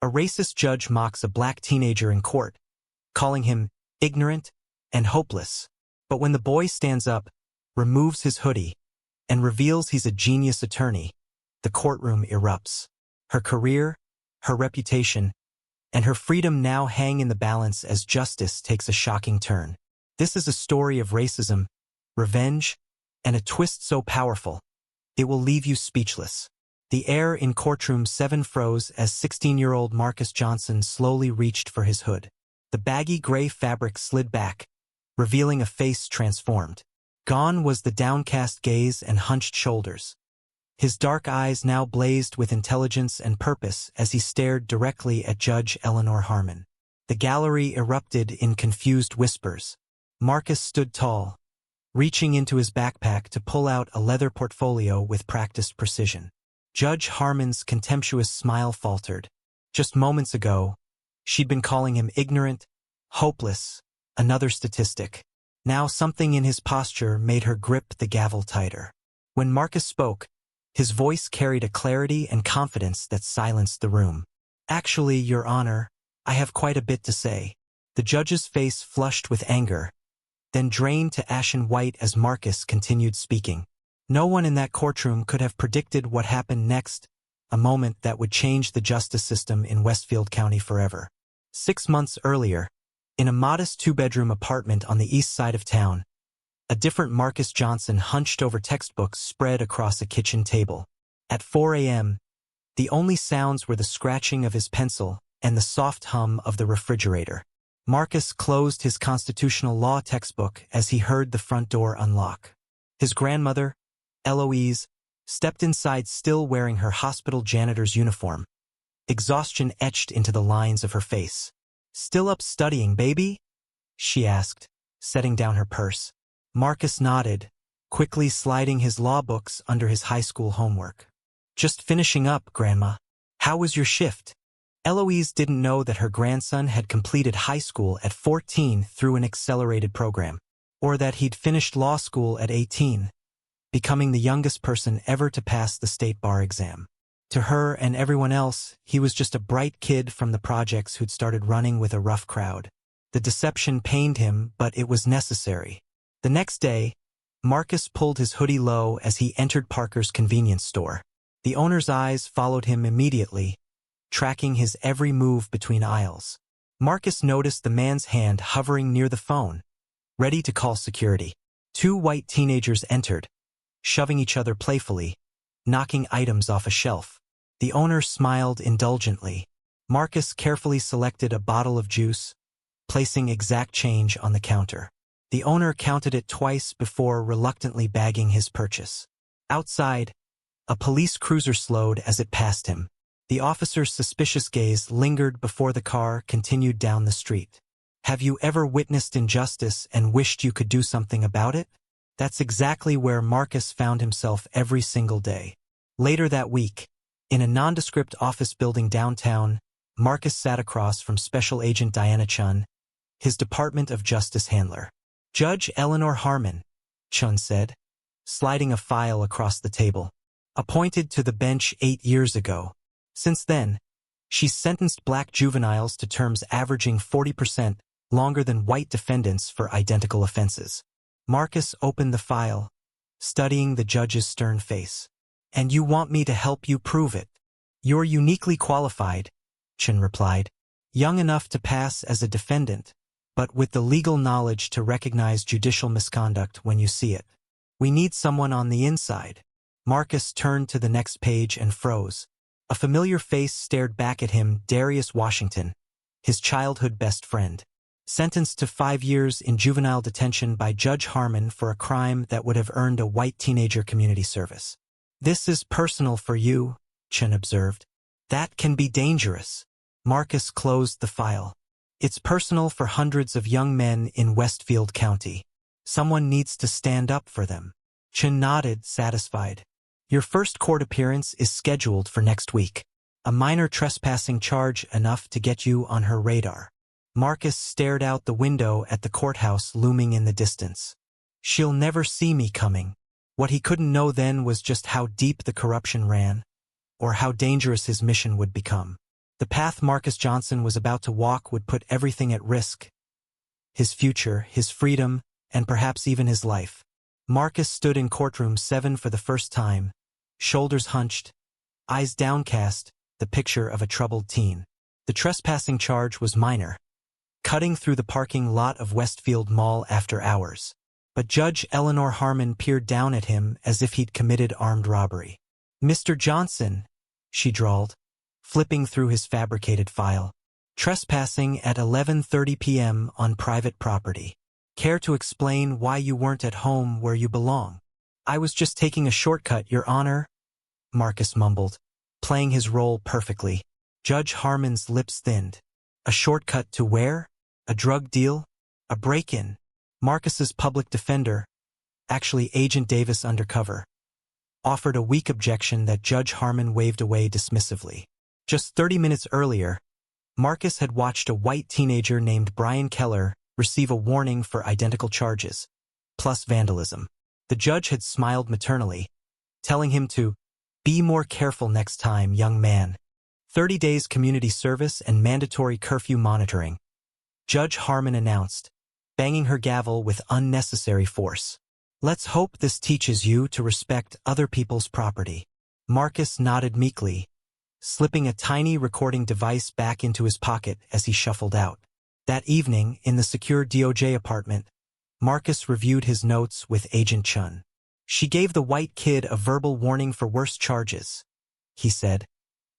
A racist judge mocks a black teenager in court, calling him ignorant and hopeless. But when the boy stands up, removes his hoodie, and reveals he's a genius attorney, the courtroom erupts. Her career, her reputation, and her freedom now hang in the balance as justice takes a shocking turn. This is a story of racism, revenge, and a twist so powerful, it will leave you speechless. The air in courtroom 7 froze as 16-year-old Marcus Johnson slowly reached for his hood. The baggy gray fabric slid back, revealing a face transformed. Gone was the downcast gaze and hunched shoulders. His dark eyes now blazed with intelligence and purpose as he stared directly at Judge Eleanor Harmon. The gallery erupted in confused whispers. Marcus stood tall, reaching into his backpack to pull out a leather portfolio with practiced precision. Judge Harmon's contemptuous smile faltered. Just moments ago, she'd been calling him ignorant, hopeless, another statistic. Now something in his posture made her grip the gavel tighter. When Marcus spoke, his voice carried a clarity and confidence that silenced the room. Actually, Your Honor, I have quite a bit to say. The judge's face flushed with anger, then drained to ashen white as Marcus continued speaking. No one in that courtroom could have predicted what happened next, a moment that would change the justice system in Westfield County forever. 6 months earlier, in a modest 2-bedroom apartment on the east side of town, a different Marcus Johnson hunched over textbooks spread across a kitchen table. At 4 a.m., the only sounds were the scratching of his pencil and the soft hum of the refrigerator. Marcus closed his constitutional law textbook as he heard the front door unlock. His grandmother, Eloise, stepped inside still wearing her hospital janitor's uniform. Exhaustion etched into the lines of her face. "Still up studying, baby?" she asked, setting down her purse. Marcus nodded, quickly sliding his law books under his high school homework. "Just finishing up, Grandma. How was your shift?" Eloise didn't know that her grandson had completed high school at 14 through an accelerated program, or that he'd finished law school at 18, becoming the youngest person ever to pass the state bar exam. To her and everyone else, he was just a bright kid from the projects who'd started running with a rough crowd. The deception pained him, but it was necessary. The next day, Marcus pulled his hoodie low as he entered Parker's convenience store. The owner's eyes followed him immediately, tracking his every move between aisles. Marcus noticed the man's hand hovering near the phone, ready to call security. 2 white teenagers entered, shoving each other playfully, knocking items off a shelf. The owner smiled indulgently. Marcus carefully selected a bottle of juice, placing exact change on the counter. The owner counted it twice before reluctantly bagging his purchase. Outside, a police cruiser slowed as it passed him. The officer's suspicious gaze lingered before the car continued down the street. Have you ever witnessed injustice and wished you could do something about it? That's exactly where Marcus found himself every single day. Later that week, in a nondescript office building downtown, Marcus sat across from Special Agent Diana Chun, his Department of Justice handler. "Judge Eleanor Harmon," Chun said, sliding a file across the table. "Appointed to the bench 8 years ago. Since then, she's sentenced black juveniles to terms averaging 40% longer than white defendants for identical offenses." Marcus opened the file, studying the judge's stern face. "And you want me to help you prove it?" "You're uniquely qualified," Chun replied. "Young enough to pass as a defendant, but with the legal knowledge to recognize judicial misconduct when you see it. We need someone on the inside." Marcus turned to the next page and froze. A familiar face stared back at him, Darius Washington, his childhood best friend. Sentenced to 5 years in juvenile detention by Judge Harmon for a crime that would have earned a white teenager community service. "This is personal for you," Chun observed. "That can be dangerous." Marcus closed the file. "It's personal for hundreds of young men in Westfield County. Someone needs to stand up for them." Chun nodded, satisfied. "Your first court appearance is scheduled for next week. A minor trespassing charge enough to get you on her radar." Marcus stared out the window at the courthouse looming in the distance. "She'll never see me coming." What he couldn't know then was just how deep the corruption ran, or how dangerous his mission would become. The path Marcus Johnson was about to walk would put everything at risk. His future, his freedom, and perhaps even his life. Marcus stood in courtroom 7 for the first time, shoulders hunched, eyes downcast, the picture of a troubled teen. The trespassing charge was minor, cutting through the parking lot of Westfield Mall after hours. But Judge Eleanor Harmon peered down at him as if he'd committed armed robbery. "Mr. Johnson," she drawled, flipping through his fabricated file. "Trespassing at 11:30 p.m. on private property. Care to explain why you weren't at home where you belong?" "I was just taking a shortcut, Your Honor," Marcus mumbled, playing his role perfectly. Judge Harmon's lips thinned. "A shortcut to where? A drug deal? A break-in?" Marcus's public defender, actually Agent Davis undercover, offered a weak objection that Judge Harmon waved away dismissively. Just 30 minutes earlier, Marcus had watched a white teenager named Brian Keller receive a warning for identical charges, plus vandalism. The judge had smiled maternally, telling him to be more careful next time, young man. 30 days community service and mandatory curfew monitoring, Judge Harmon announced, banging her gavel with unnecessary force. "Let's hope this teaches you to respect other people's property." Marcus nodded meekly, slipping a tiny recording device back into his pocket as he shuffled out. That evening, in the secure DOJ apartment, Marcus reviewed his notes with Agent Chun. "She gave the white kid a verbal warning for worse charges," he said,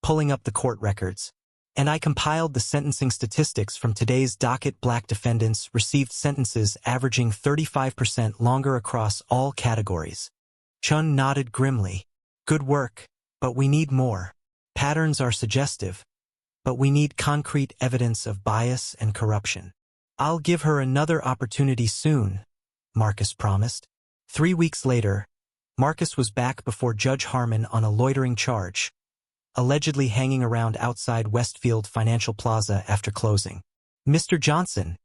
pulling up the court records. "And I compiled the sentencing statistics from today's docket. Black defendants received sentences averaging 35% longer across all categories." Chun nodded grimly. "Good work, but we need more. Patterns are suggestive, but we need concrete evidence of bias and corruption." "I'll give her another opportunity soon," Marcus promised. 3 weeks later, Marcus was back before Judge Harmon on a loitering charge, allegedly hanging around outside Westfield Financial Plaza after closing. "Mr. Johnson,"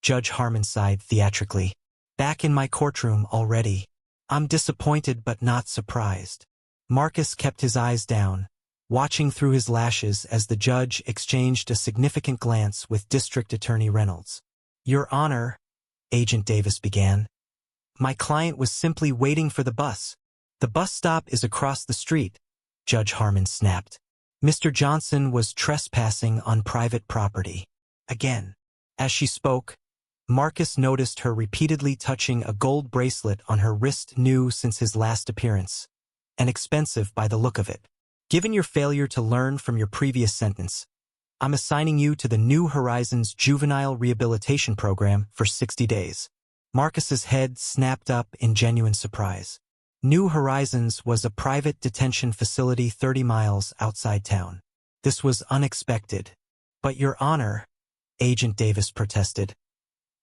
Judge Harmon sighed theatrically, "back in my courtroom already. I'm disappointed but not surprised." Marcus kept his eyes down, watching through his lashes as the judge exchanged a significant glance with District Attorney Reynolds. "Your Honor," Agent Davis began, "my client was simply waiting for the bus." "The bus stop is across the street," Judge Harmon snapped. "Mr. Johnson was trespassing on private property." Again. As she spoke, Marcus noticed her repeatedly touching a gold bracelet on her wrist, new since his last appearance, and expensive by the look of it. "Given your failure to learn from your previous sentence, I'm assigning you to the New Horizons Juvenile Rehabilitation Program for 60 days. Marcus's head snapped up in genuine surprise. New Horizons was a private detention facility 30 miles outside town. This was unexpected. "But Your Honor," Agent Davis protested,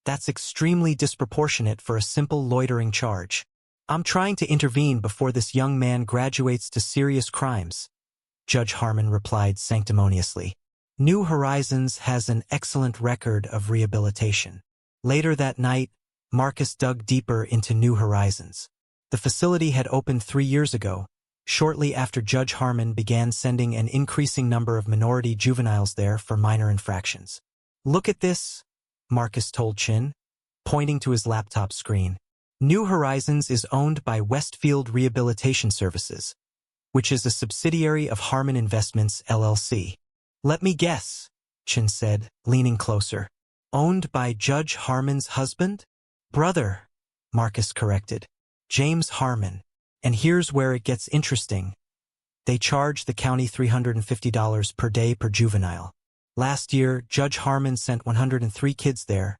"that's extremely disproportionate for a simple loitering charge. I'm trying to intervene before this young man graduates to serious crimes," Judge Harmon replied sanctimoniously. "New Horizons has an excellent record of rehabilitation." Later that night, Marcus dug deeper into New Horizons. The facility had opened 3 years ago, shortly after Judge Harmon began sending an increasing number of minority juveniles there for minor infractions. "Look at this," Marcus told Chin, pointing to his laptop screen. "New Horizons is owned by Westfield Rehabilitation Services, which is a subsidiary of Harmon Investments, LLC. "Let me guess," Chin said, leaning closer. "Owned by Judge Harmon's husband?" "Brother," Marcus corrected. "James Harmon. And here's where it gets interesting. They charge the county $350 per day per juvenile. Last year, Judge Harmon sent 103 kids there,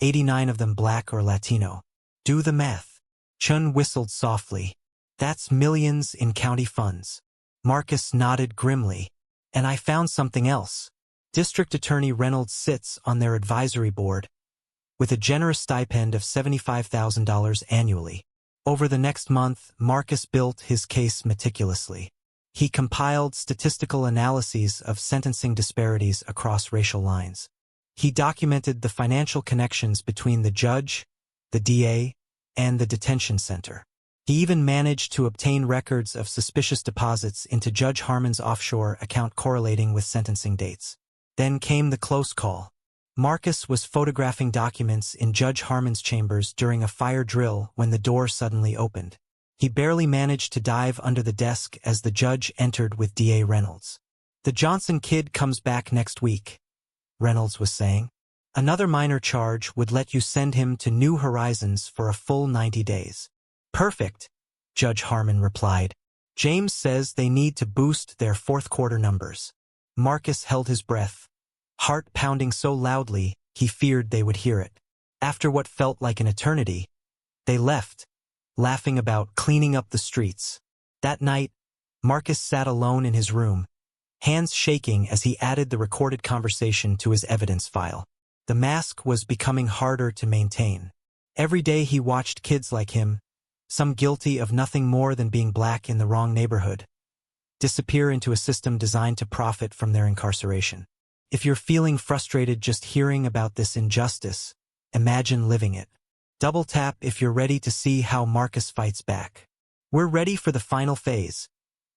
89 of them Black or Latino. Do the math." Chun whistled softly. "That's millions in county funds." Marcus nodded grimly. "And I found something else. District Attorney Reynolds sits on their advisory board, with a generous stipend of $75,000 annually. Over the next month, Marcus built his case meticulously. He compiled statistical analyses of sentencing disparities across racial lines. He documented the financial connections between the judge, the DA, and the detention center. He even managed to obtain records of suspicious deposits into Judge Harmon's offshore account correlating with sentencing dates. Then came the close call. Marcus was photographing documents in Judge Harmon's chambers during a fire drill when the door suddenly opened. He barely managed to dive under the desk as the judge entered with D.A. Reynolds. "The Johnson kid comes back next week," Reynolds was saying. "Another minor charge would let you send him to New Horizons for a full 90 days. "Perfect," Judge Harmon replied. "James says they need to boost their fourth-quarter numbers." Marcus held his breath, heart pounding so loudly he feared they would hear it. After what felt like an eternity, they left, laughing about cleaning up the streets. That night, Marcus sat alone in his room, hands shaking as he added the recorded conversation to his evidence file. The mask was becoming harder to maintain. Every day he watched kids like him, some guilty of nothing more than being black in the wrong neighborhood, disappear into a system designed to profit from their incarceration. If you're feeling frustrated just hearing about this injustice, imagine living it. Double tap if you're ready to see how Marcus fights back. "We're ready for the final phase,"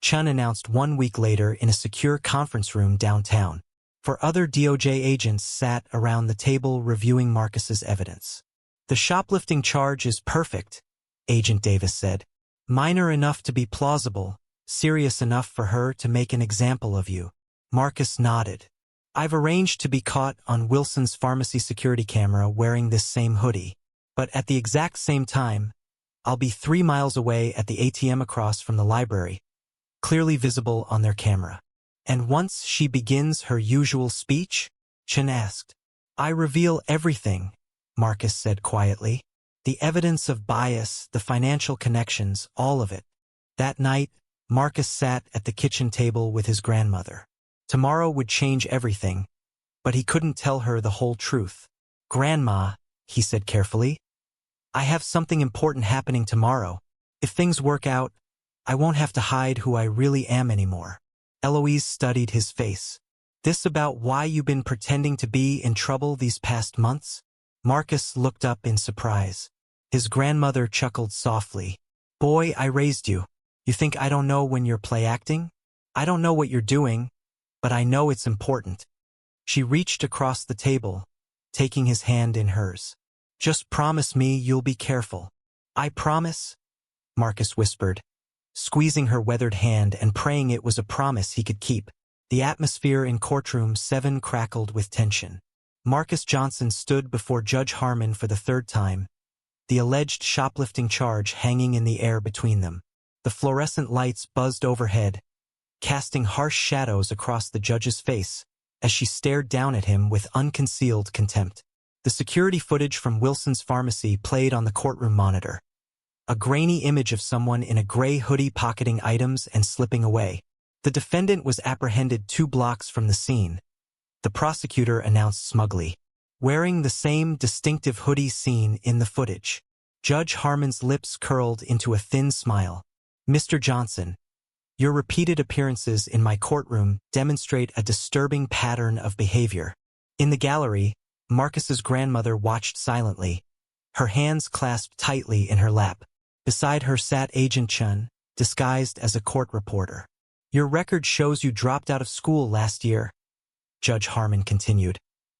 Chun announced 1 week later in a secure conference room downtown. For other DOJ agents sat around the table reviewing Marcus's evidence. "The shoplifting charge is perfect," Agent Davis said. "Minor enough to be plausible, serious enough for her to make an example of you." Marcus nodded. "I've arranged to be caught on Wilson's pharmacy security camera wearing this same hoodie. But at the exact same time, I'll be 3 miles away at the ATM across from the library, clearly visible on their camera." "And once she begins her usual speech?" Chen asked. "I reveal everything," Marcus said quietly. "The evidence of bias, the financial connections, all of it." That night, Marcus sat at the kitchen table with his grandmother. Tomorrow would change everything, but he couldn't tell her the whole truth. "Grandma," he said carefully, "I have something important happening tomorrow. If things work out, I won't have to hide who I really am anymore." Eloise studied his face. "This about why you've been pretending to be in trouble these past months?" Marcus looked up in surprise. His grandmother chuckled softly. "Boy, I raised you. You think I don't know when you're play acting? I don't know what you're doing, but I know it's important." She reached across the table, taking his hand in hers. "Just promise me you'll be careful." "I promise," Marcus whispered, squeezing her weathered hand and praying it was a promise he could keep. The atmosphere in courtroom 7 crackled with tension. Marcus Johnson stood before Judge Harmon for the 3rd time, the alleged shoplifting charge hanging in the air between them. The fluorescent lights buzzed overhead, casting harsh shadows across the judge's face as she stared down at him with unconcealed contempt. The security footage from Wilson's pharmacy played on the courtroom monitor. A grainy image of someone in a gray hoodie pocketing items and slipping away. The defendant was apprehended 2 blocks from the scene, the prosecutor announced smugly, wearing the same distinctive hoodie seen in the footage. Judge Harmon's lips curled into a thin smile. "Mr. Johnson, your repeated appearances in my courtroom demonstrate a disturbing pattern of behavior." In the gallery, Marcus's grandmother watched silently, her hands clasped tightly in her lap. Beside her sat Agent Chun, disguised as a court reporter. "Your record shows you dropped out of school last year," Judge Harmon continued,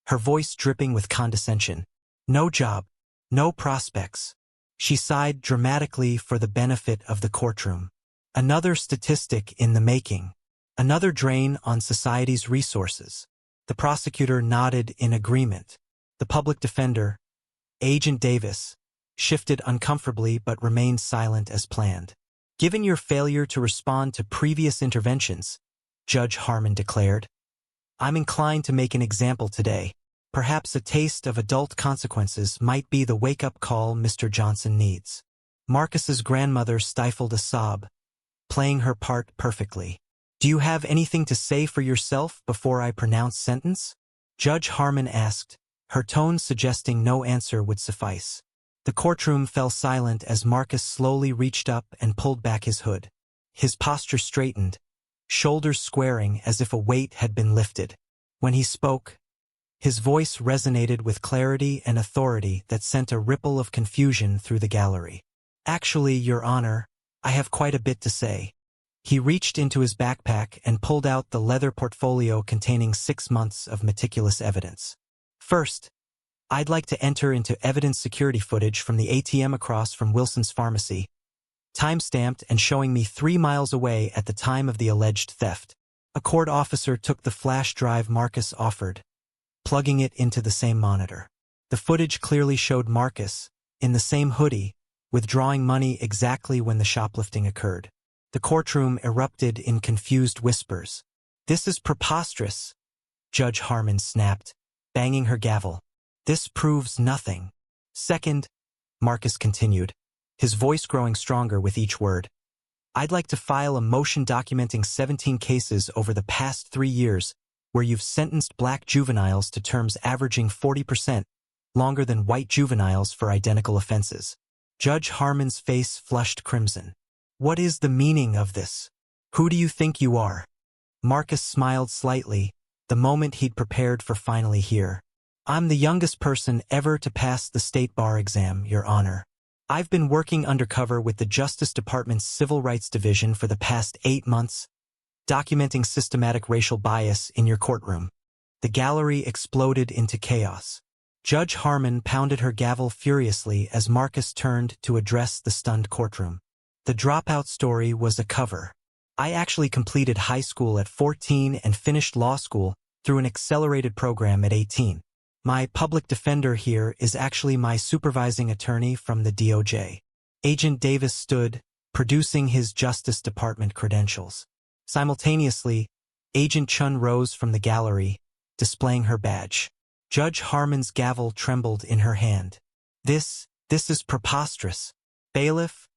her voice dripping with condescension. "No job, no prospects." She sighed dramatically for the benefit of the courtroom. "Another statistic in the making. Another drain on society's resources." The prosecutor nodded in agreement. The public defender, Agent Davis, shifted uncomfortably but remained silent as planned. "Given your failure to respond to previous interventions," Judge Harmon declared, "I'm inclined to make an example today. Perhaps a taste of adult consequences might be the wake-up call Mr. Johnson needs." Marcus's grandmother stifled a sob, playing her part perfectly. "Do you have anything to say for yourself before I pronounce sentence?" Judge Harmon asked, her tone suggesting no answer would suffice. The courtroom fell silent as Marcus slowly reached up and pulled back his hood. His posture straightened, shoulders squaring as if a weight had been lifted. When he spoke, his voice resonated with clarity and authority that sent a ripple of confusion through the gallery. Actually, Your Honor, I have quite a bit to say. He reached into his backpack and pulled out the leather portfolio containing 6 months of meticulous evidence. First, I'd like to enter into evidence security footage from the ATM across from Wilson's Pharmacy, time-stamped and showing me 3 miles away at the time of the alleged theft. A court officer took the flash drive Marcus offered, plugging it into the same monitor. The footage clearly showed Marcus, in the same hoodie, withdrawing money exactly when the shoplifting occurred. The courtroom erupted in confused whispers. "This is preposterous," Judge Harmon snapped, banging her gavel. "This proves nothing." "Second," Marcus continued, his voice growing stronger with each word, "I'd like to file a motion documenting 17 cases over the past 3 years where you've sentenced black juveniles to terms averaging 40% longer than white juveniles for identical offenses." Judge Harmon's face flushed crimson. "What is the meaning of this? Who do you think you are?" Marcus smiled slightly, the moment he'd prepared for finally here. "I'm the youngest person ever to pass the state bar exam, Your Honor. I've been working undercover with the Justice Department's Civil Rights Division for the past 8 months, documenting systematic racial bias in your courtroom." The gallery exploded into chaos. Judge Harmon pounded her gavel furiously as Marcus turned to address the stunned courtroom. "The dropout story was a cover. I actually completed high school at 14 and finished law school through an accelerated program at 18. My public defender here is actually my supervising attorney from the DOJ." Agent Davis stood, producing his Justice Department credentials. Simultaneously, Agent Chun rose from the gallery, displaying her badge. Judge Harmon's gavel trembled in her hand. This is preposterous. Bailiff,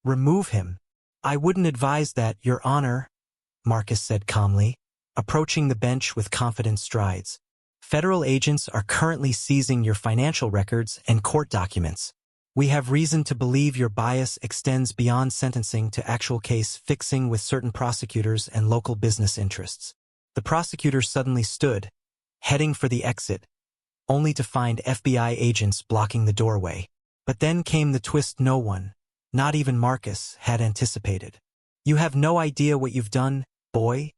remove him." "I wouldn't advise that, Your Honor," Marcus said calmly, approaching the bench with confident strides. "Federal agents are currently seizing your financial records and court documents. We have reason to believe your bias extends beyond sentencing to actual case fixing with certain prosecutors and local business interests." The prosecutor suddenly stood, heading for the exit, only to find FBI agents blocking the doorway. But then came the twist no one, not even Marcus, had anticipated. "You have no idea what you've done, boy,"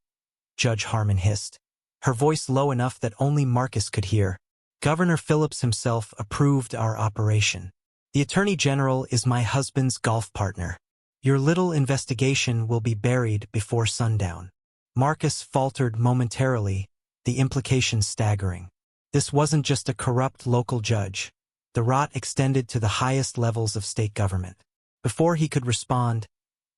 Judge Harmon hissed, her voice low enough that only Marcus could hear. "Governor Phillips himself approved our operation. The Attorney General is my husband's golf partner. Your little investigation will be buried before sundown." Marcus faltered momentarily, the implications staggering. This wasn't just a corrupt local judge. The rot extended to the highest levels of state government. Before he could respond,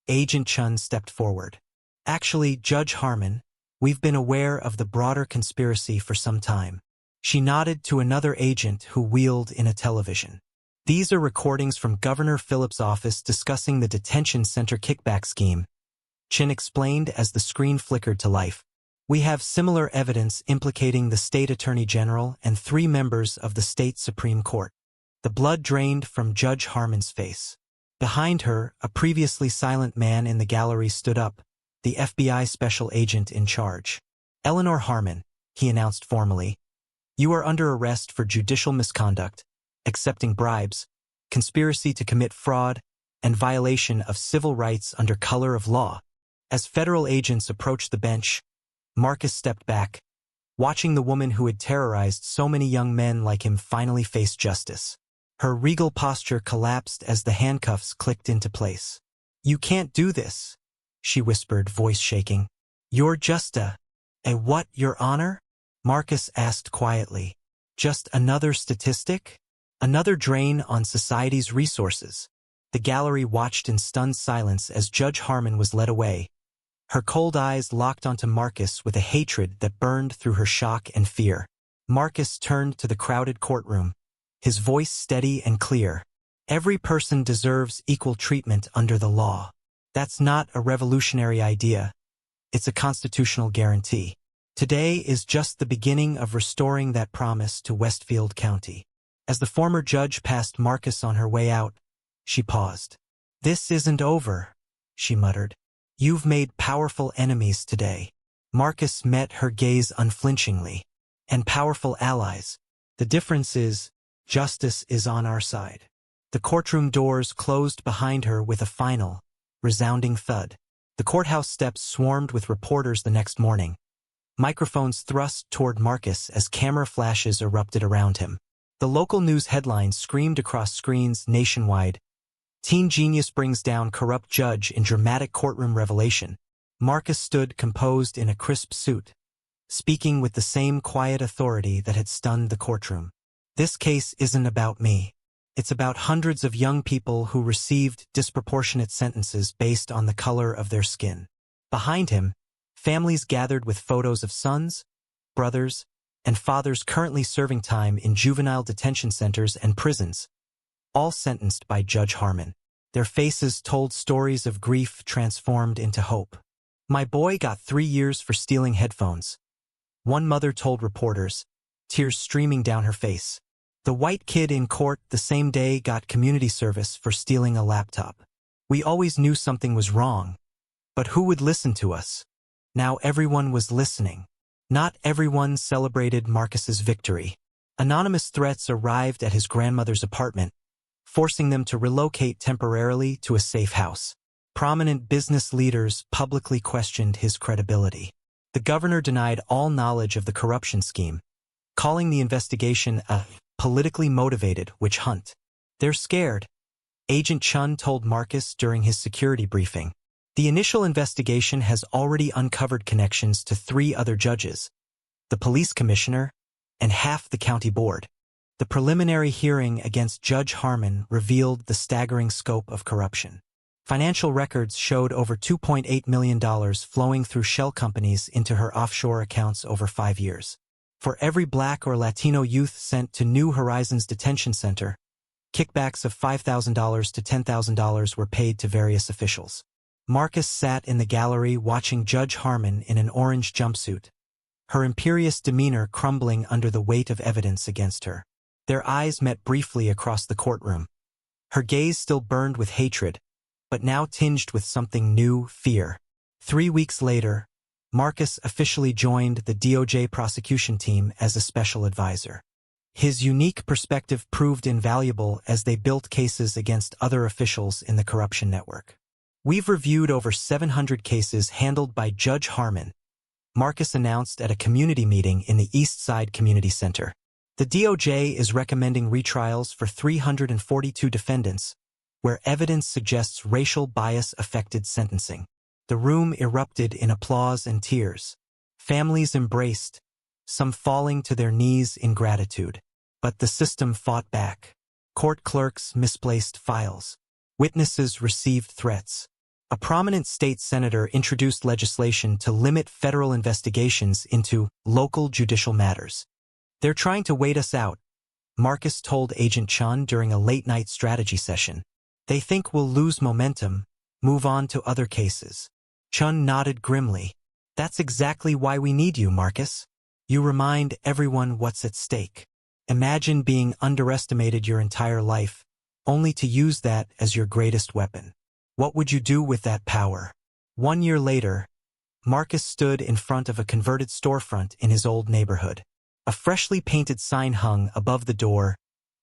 Agent Chun stepped forward. "Actually, Judge Harmon, we've been aware of the broader conspiracy for some time." She nodded to another agent who wheeled in a television. "These are recordings from Governor Phillips' office discussing the detention center kickback scheme," Chin explained as the screen flickered to life. "We have similar evidence implicating the state attorney general and 3 members of the state Supreme Court." The blood drained from Judge Harmon's face. Behind her, a previously silent man in the gallery stood up, the FBI special agent in charge. "Eleanor Harmon," he announced formally, "you are under arrest for judicial misconduct, accepting bribes, conspiracy to commit fraud, and violation of civil rights under color of law." As federal agents approached the bench, Marcus stepped back, watching the woman who had terrorized so many young men like him finally face justice. Her regal posture collapsed as the handcuffs clicked into place. "You can't do this," she whispered, voice shaking. "You're just a what, Your Honor?" Marcus asked quietly. "Just another statistic? Another drain on society's resources." The gallery watched in stunned silence as Judge Harmon was led away, her cold eyes locked onto Marcus with a hatred that burned through her shock and fear. Marcus turned to the crowded courtroom, his voice steady and clear. "Every person deserves equal treatment under the law. That's not a revolutionary idea. It's a constitutional guarantee. Today is just the beginning of restoring that promise to Westfield County." As the former judge passed Marcus on her way out, she paused. "This isn't over," she muttered. "You've made powerful enemies today." Marcus met her gaze unflinchingly. "And powerful allies. The difference is, justice is on our side." The courtroom doors closed behind her with a final, resounding thud. The courthouse steps swarmed with reporters the next morning, microphones thrust toward Marcus as camera flashes erupted around him. The local news headlines screamed across screens nationwide. Teen genius brings down corrupt judge in dramatic courtroom revelation. Marcus stood composed in a crisp suit, speaking with the same quiet authority that had stunned the courtroom. This case isn't about me. It's about hundreds of young people who received disproportionate sentences based on the color of their skin. Behind him, families gathered with photos of sons, brothers, and fathers currently serving time in juvenile detention centers and prisons, all sentenced by Judge Harmon. Their faces told stories of grief transformed into hope. "My boy got 3 years for stealing headphones," one mother told reporters, tears streaming down her face. "The white kid in court the same day got community service for stealing a laptop. We always knew something was wrong, but who would listen to us?" Now everyone was listening. Not everyone celebrated Marcus's victory. Anonymous threats arrived at his grandmother's apartment, forcing them to relocate temporarily to a safe house. Prominent business leaders publicly questioned his credibility. The governor denied all knowledge of the corruption scheme, calling the investigation a politically motivated witch hunt. "They're scared," Agent Chun told Marcus during his security briefing. The initial investigation has already uncovered connections to 3 other judges, the police commissioner, and half the county board. The preliminary hearing against Judge Harmon revealed the staggering scope of corruption. Financial records showed over $2.8 million flowing through shell companies into her offshore accounts over 5 years. For every Black or Latino youth sent to New Horizons Detention Center, kickbacks of $5,000 to $10,000 were paid to various officials. Marcus sat in the gallery watching Judge Harmon in an orange jumpsuit, her imperious demeanor crumbling under the weight of evidence against her. Their eyes met briefly across the courtroom. Her gaze still burned with hatred, but now tinged with something new, fear. 3 weeks later, Marcus officially joined the DOJ prosecution team as a special advisor. His unique perspective proved invaluable as they built cases against other officials in the corruption network. "We've reviewed over 700 cases handled by Judge Harmon," Marcus announced at a community meeting in the East Side Community Center. "The DOJ is recommending retrials for 342 defendants, where evidence suggests racial bias affected sentencing." The room erupted in applause and tears. Families embraced, some falling to their knees in gratitude. But the system fought back. Court clerks misplaced files. Witnesses received threats. A prominent state senator introduced legislation to limit federal investigations into local judicial matters. "They're trying to wait us out," Marcus told Agent Chun during a late-night strategy session. "They think we'll lose momentum, move on to other cases." Chun nodded grimly. "That's exactly why we need you, Marcus. You remind everyone what's at stake. Imagine being underestimated your entire life, only to use that as your greatest weapon. What would you do with that power?" 1 year later, Marcus stood in front of a converted storefront in his old neighborhood. A freshly painted sign hung above the door,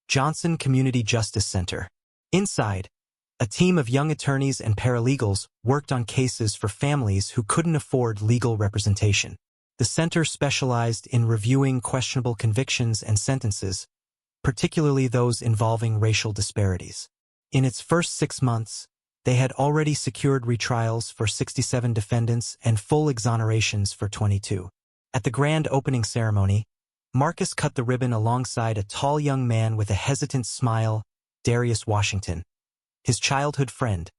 "Johnson Community Justice Center." Inside, a team of young attorneys and paralegals worked on cases for families who couldn't afford legal representation. The center specialized in reviewing questionable convictions and sentences, particularly those involving racial disparities. In its first 6 months, they had already secured retrials for 67 defendants and full exonerations for 22. At the grand opening ceremony, Marcus cut the ribbon alongside a tall young man with a hesitant smile, Darius Washington, his childhood friend,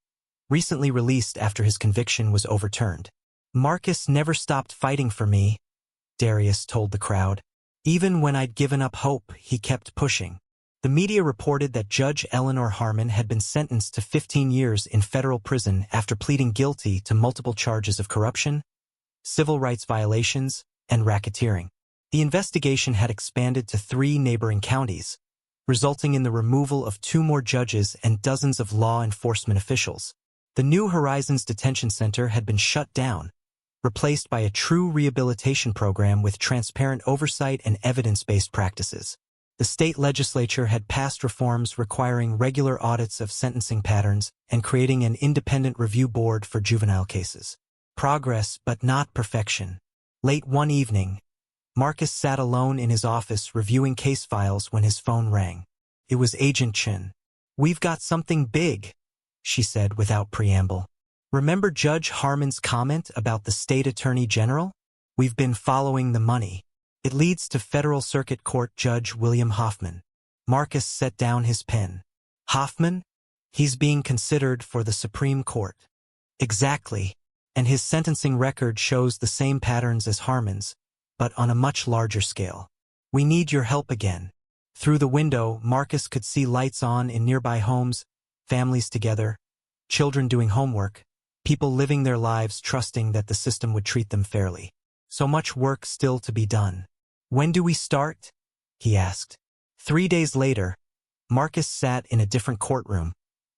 recently released after his conviction was overturned. "Marcus never stopped fighting for me," Darius told the crowd. "Even when I'd given up hope, he kept pushing." The media reported that Judge Eleanor Harmon had been sentenced to 15 years in federal prison after pleading guilty to multiple charges of corruption, civil rights violations, and racketeering. The investigation had expanded to 3 neighboring counties, resulting in the removal of 2 more judges and dozens of law enforcement officials. The New Horizons Detention Center had been shut down, replaced by a true rehabilitation program with transparent oversight and evidence-based practices. The state legislature had passed reforms requiring regular audits of sentencing patterns and creating an independent review board for juvenile cases. Progress, but not perfection. Late one evening, Marcus sat alone in his office reviewing case files when his phone rang. It was Agent Chin. "We've got something big," she said without preamble. "Remember Judge Harmon's comment about the state attorney general? We've been following the money. It leads to Federal Circuit Court Judge William Hoffman." Marcus set down his pen. "Hoffman? He's being considered for the Supreme Court." "Exactly. And his sentencing record shows the same patterns as Harmon's, but on a much larger scale. We need your help again." Through the window, Marcus could see lights on in nearby homes, families together, children doing homework, people living their lives trusting that the system would treat them fairly. So much work still to be done. "When do we start?" he asked. 3 days later, Marcus sat in a different courtroom,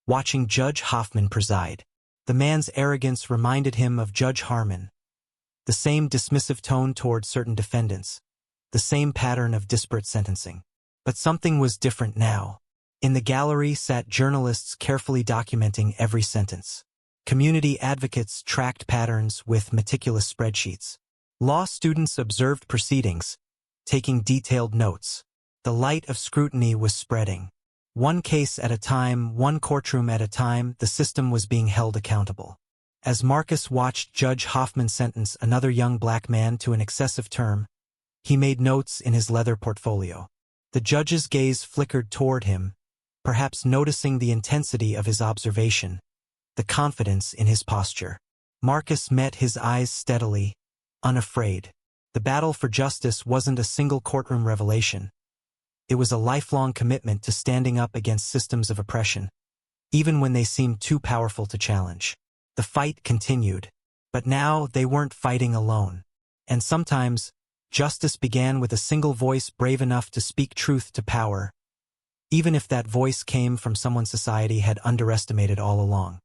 watching Judge Hoffman preside. The man's arrogance reminded him of Judge Harmon. The same dismissive tone toward certain defendants, the same pattern of disparate sentencing. But something was different now. In the gallery sat journalists carefully documenting every sentence. Community advocates tracked patterns with meticulous spreadsheets. Law students observed proceedings, taking detailed notes. The light of scrutiny was spreading. One case at a time, one courtroom at a time, the system was being held accountable. As Marcus watched Judge Hoffman sentence another young black man to an excessive term, he made notes in his leather portfolio. The judge's gaze flickered toward him, perhaps noticing the intensity of his observation, the confidence in his posture. Marcus met his eyes steadily, unafraid. The battle for justice wasn't a single courtroom revelation. It was a lifelong commitment to standing up against systems of oppression, even when they seemed too powerful to challenge. The fight continued, but now they weren't fighting alone. And sometimes, justice began with a single voice brave enough to speak truth to power, even if that voice came from someone society had underestimated all along.